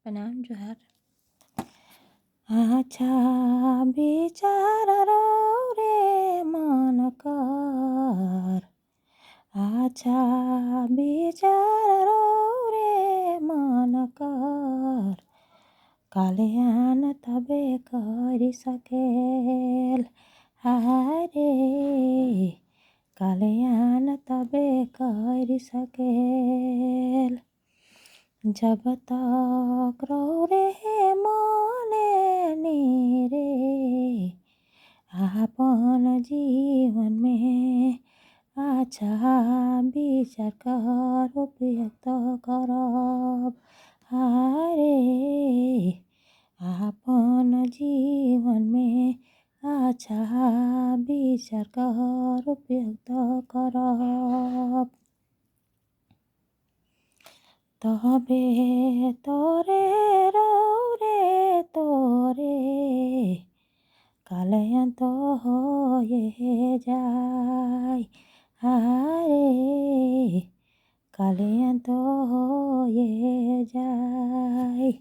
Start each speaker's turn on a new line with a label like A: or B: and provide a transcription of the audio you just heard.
A: प्रणाम जोहार। अच्छा विचार रे मन कर, अच्छा विचार रे मन कर, कल्याण तबे करि सकेल। हारे कल्याण तबे करि सकेल। जब तक रे मने रे आपन जीवन में अच्छा विचार कर व्यक्त करब। हारे आपन जीवन में अच्छा विचार कर व्यक्त करब। तबे तोरे रे तोरे कल्याण तो होए जाय। हारे कल्याण तो होए जाय।